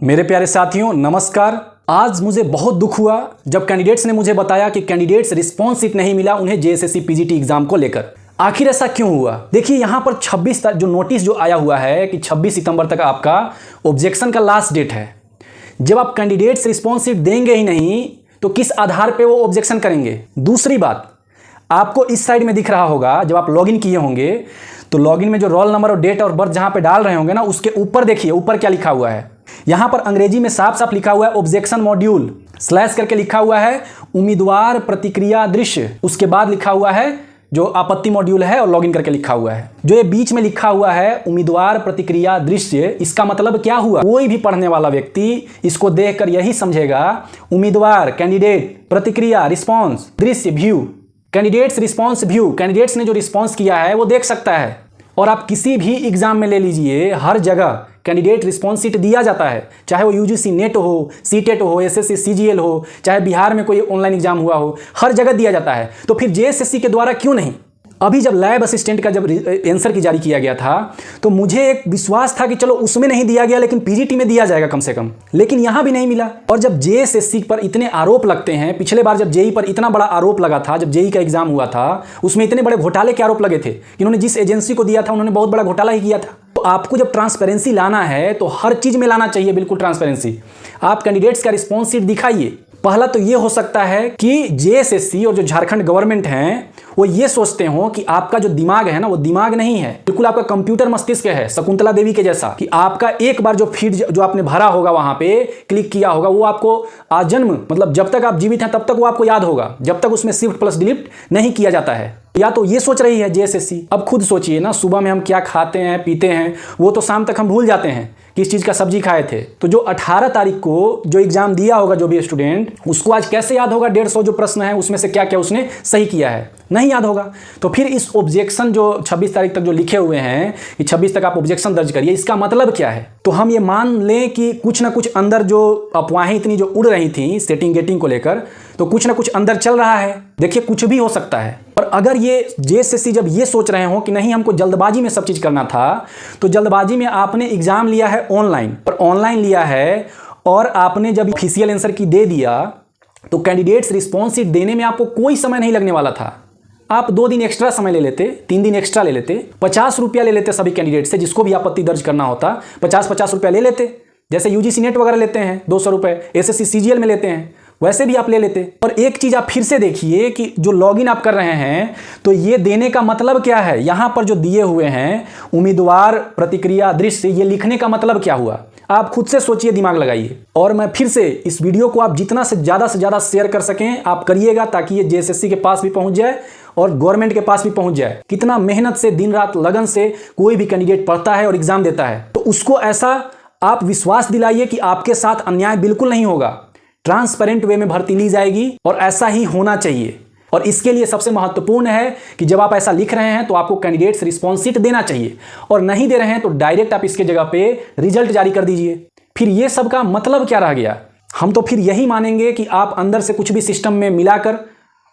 मेरे प्यारे साथियों नमस्कार। आज मुझे बहुत दुख हुआ जब कैंडिडेट्स ने मुझे बताया कि कैंडिडेट्स रिस्पॉन्स शीट नहीं मिला उन्हें जेएसएससी पीजीटी एग्जाम को लेकर। आखिर ऐसा क्यों हुआ? देखिए यहाँ पर 26 जो नोटिस जो आया हुआ है कि 26 सितंबर तक आपका ऑब्जेक्शन का लास्ट डेट है। जब आप कैंडिडेट्स रिस्पॉन्स शीट देंगे ही नहीं तो किस आधार पर वो ऑब्जेक्शन करेंगे? दूसरी बात, आपको इस साइड में दिख रहा होगा जब आप लॉगिन किए होंगे तो लॉगिन में जो रोल नंबर और डेट और बर्थ जहां पे डाल रहे होंगे ना, उसके ऊपर देखिए ऊपर क्या लिखा हुआ है। यहां पर अंग्रेजी में साफ साफ लिखा हुआ है ऑब्जेक्शन मॉड्यूल स्लैश करके लिखा हुआ है उम्मीदवार प्रतिक्रिया दृश्य, उसके बाद लिखा हुआ है जो आपत्ति मॉड्यूल है और लॉगिन करके लिखा हुआ है। जो ये बीच में लिखा हुआ है उम्मीदवार प्रतिक्रिया दृश्य, इसका मतलब क्या हुआ? कोई भी पढ़ने वाला व्यक्ति इसको देखकर यही समझेगा उम्मीदवार कैंडिडेट प्रतिक्रिया रिस्पॉन्स दृश्य view, candidates response view, candidates ने जो रिस्पॉन्स किया है वो देख सकता है। और आप किसी भी एग्जाम में ले लीजिए, हर जगह कैंडिडेट रिस्पॉन्स शीट दिया जाता है, चाहे वो यूजीसी नेट हो, सीटेट हो, एसएससी सीजीएल हो, चाहे बिहार में कोई ऑनलाइन एग्जाम हुआ हो, हर जगह दिया जाता है। तो फिर जेएसएससी के द्वारा क्यों नहीं? अभी जब लैब असिस्टेंट का जब आंसर की जारी किया गया था तो मुझे एक विश्वास था कि चलो उसमें नहीं दिया गया लेकिन पीजीटी में दिया जाएगा कम से कम, लेकिन यहां भी नहीं मिला। और जब जेएसएससी पर इतने आरोप लगते हैं, पिछले बार जब जेई पर इतना बड़ा आरोप लगा था, जब जेई का एग्जाम हुआ था उसमें इतने बड़े घोटाले के आरोप लगे थे कि इन्होंने जिस एजेंसी को दिया था उन्होंने बहुत बड़ा घोटाला ही किया था। तो आपको जब ट्रांसपेरेंसी लाना है तो हर चीज में लाना चाहिए बिल्कुल ट्रांसपेरेंसी। आप कैंडिडेट्स का रिस्पॉन्स शीट दिखाइए। पहला तो ये हो सकता है कि जेएसएससी और जो झारखंड गवर्नमेंट हैं वो ये सोचते हो कि आपका जो दिमाग है ना वो दिमाग नहीं है, बिल्कुल आपका कंप्यूटर मस्तिष्क है शकुंतला देवी के जैसा, कि आपका एक बार जो फीड जो आपने भरा होगा वहां पे क्लिक किया होगा वो आपको आजन्म, मतलब जब तक आप जीवित हैं तब तक वो आपको याद होगा, जब तक उसमें शिफ्ट प्लस डिलीट नहीं किया जाता है। या तो ये सोच रही है जेएसएससी। अब खुद सोचिए ना, सुबह में हम क्या खाते हैं पीते हैं वो तो शाम तक हम भूल जाते हैं किस चीज़ का सब्जी खाए थे। तो जो 18 तारीख को जो एग्जाम दिया होगा जो भी स्टूडेंट, उसको आज कैसे याद होगा 150 जो प्रश्न है उसमें से क्या क्या उसने सही किया है? नहीं याद होगा। तो फिर इस ऑब्जेक्शन जो 26 तारीख तक जो लिखे हुए हैं कि 26 तक आप ऑब्जेक्शन दर्ज करिए, इसका मतलब क्या है? तो हम ये मान लें कि कुछ ना कुछ अंदर जो अफवाहें इतनी जो उड़ रही थी सेटिंग गेटिंग को लेकर, तो कुछ ना कुछ अंदर चल रहा है। देखिए कुछ भी हो सकता है। और अगर ये जेएसएससी जब ये सोच रहे हो कि नहीं हमको जल्दबाजी में सब चीज़ करना था, तो जल्दबाजी में आपने एग्जाम लिया है ऑनलाइन, और ऑनलाइन लिया है और आपने जब ऑफिशियल आंसर की दे दिया तो कैंडिडेट्स रिस्पॉन्स शीट देने में आपको कोई समय नहीं लगने वाला था। आप 2 दिन एक्स्ट्रा समय ले लेते, 3 दिन एक्स्ट्रा ले लेते, 50 रुपया ले लेते सभी कैंडिडेट से, जिसको भी आपत्ति दर्ज करना होता 50-50 रुपया ले लेते, जैसे यूजीसी नेट वगैरह लेते हैं 200 रुपये, एसएससी सीजीएल में लेते हैं वैसे भी आप ले लेते। और एक चीज आप फिर से देखिए कि जो लॉगिन आप कर रहे हैं तो ये देने का मतलब क्या है? यहां पर जो दिए हुए हैं उम्मीदवार प्रतिक्रिया दृश्य, ये लिखने का मतलब क्या हुआ? आप खुद से सोचिए, दिमाग लगाइए। और मैं फिर से इस वीडियो को आप जितना से ज़्यादा शेयर कर सकें आप करिएगा, ताकि ये जेएसएससी के पास भी पहुंच जाए और गवर्नमेंट के पास भी पहुंच जाए। कितना मेहनत से दिन रात लगन से कोई भी कैंडिडेट पढ़ता है और एग्जाम देता है, तो उसको ऐसा आप विश्वास दिलाइए कि आपके साथ अन्याय बिल्कुल नहीं होगा, ट्रांसपेरेंट वे में भर्ती ली जाएगी और ऐसा ही होना चाहिए। और इसके लिए सबसे महत्वपूर्ण है कि जब आप ऐसा लिख रहे हैं तो आपको कैंडिडेट्स रिस्पॉन्स शीट देना चाहिए, और नहीं दे रहे हैं तो डायरेक्ट आप इसके जगह पे रिजल्ट जारी कर दीजिए। फिर ये सब का मतलब क्या रह गया? हम तो फिर यही मानेंगे कि आप अंदर से कुछ भी सिस्टम में मिलाकर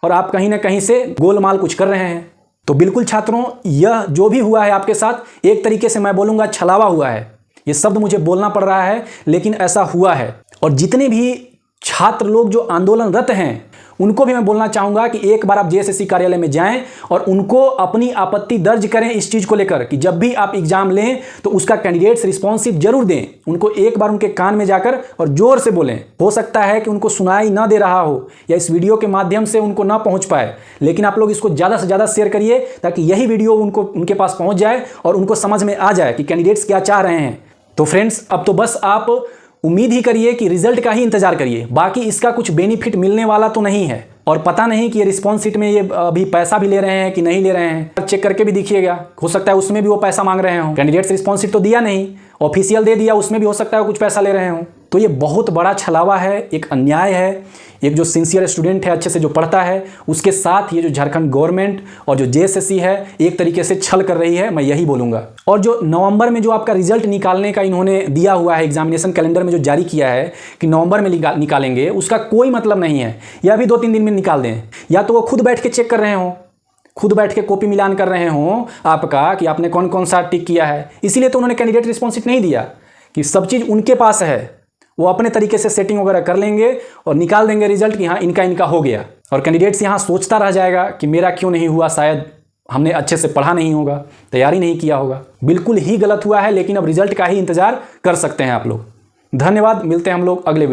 और आप कहीं ना कहीं से गोलमाल कुछ कर रहे हैं। तो बिल्कुल छात्रों, यह जो भी हुआ है आपके साथ एक तरीके से मैं बोलूंगा छलावा हुआ है। ये शब्द मुझे बोलना पड़ रहा है लेकिन ऐसा हुआ है। और जितने भी छात्र लोग जो आंदोलनरत हैं उनको भी मैं बोलना चाहूंगा कि एक बार आप जेएसएससी कार्यालय में जाएं और उनको अपनी आपत्ति दर्ज करें इस चीज को लेकर कि जब भी आप एग्जाम लें तो उसका कैंडिडेट्स रिस्पॉन्स शीट जरूर दें। उनको एक बार उनके कान में जाकर और जोर से बोलें। हो सकता है कि उनको सुनाई ना दे रहा हो या इस वीडियो के माध्यम से उनको ना पहुंच पाए, लेकिन आप लोग इसको ज़्यादा से ज़्यादा शेयर करिए ताकि यही वीडियो उनके पास पहुँच जाए और उनको समझ में आ जाए कि कैंडिडेट्स क्या चाह रहे हैं। तो फ्रेंड्स, अब तो बस आप उम्मीद ही करिए कि रिजल्ट का ही इंतजार करिए, बाकी इसका कुछ बेनिफिट मिलने वाला तो नहीं है। और पता नहीं कि ये रिस्पॉन्स शीट में ये अभी पैसा भी ले रहे हैं कि नहीं ले रहे हैं, चेक करके भी देखिएगा। हो सकता है उसमें भी वो पैसा मांग रहे हो। कैंडिडेट्स रिस्पॉन्स शीट तो दिया नहीं, ऑफिशियल दे दिया, उसमें भी हो सकता है कुछ पैसा ले रहे हो। तो ये बहुत बड़ा छलावा है, एक अन्याय है। एक जो सिंसियर स्टूडेंट है, अच्छे से जो पढ़ता है, उसके साथ ये जो झारखंड गवर्नमेंट और जो जेएसएससी है एक तरीके से छल कर रही है, मैं यही बोलूँगा। और जो नवंबर में जो आपका रिजल्ट निकालने का इन्होंने दिया हुआ है, एग्जामिनेशन कैलेंडर में जो जारी किया है कि नवंबर में निकालेंगे, उसका कोई मतलब नहीं है। या भी 2-3 दिन में निकाल दें, या तो वो खुद बैठ के चेक कर रहे हों, खुद बैठ के कॉपी मिलान कर रहे हों आपका कि आपने कौन कौन सा टिक किया है। इसीलिए तो उन्होंने कैंडिडेट रिस्पॉन्स शीट नहीं दिया कि सब चीज़ उनके पास है। वो अपने तरीके से सेटिंग वगैरह कर लेंगे और निकाल देंगे रिजल्ट कि हाँ इनका इनका हो गया। और कैंडिडेट्स यहाँ सोचता रह जाएगा कि मेरा क्यों नहीं हुआ, शायद हमने अच्छे से पढ़ा नहीं होगा, तैयारी नहीं किया होगा। बिल्कुल ही गलत हुआ है, लेकिन अब रिजल्ट का ही इंतजार कर सकते हैं आप लोग। धन्यवाद, मिलते हैं हम लोग अगले वीडियो।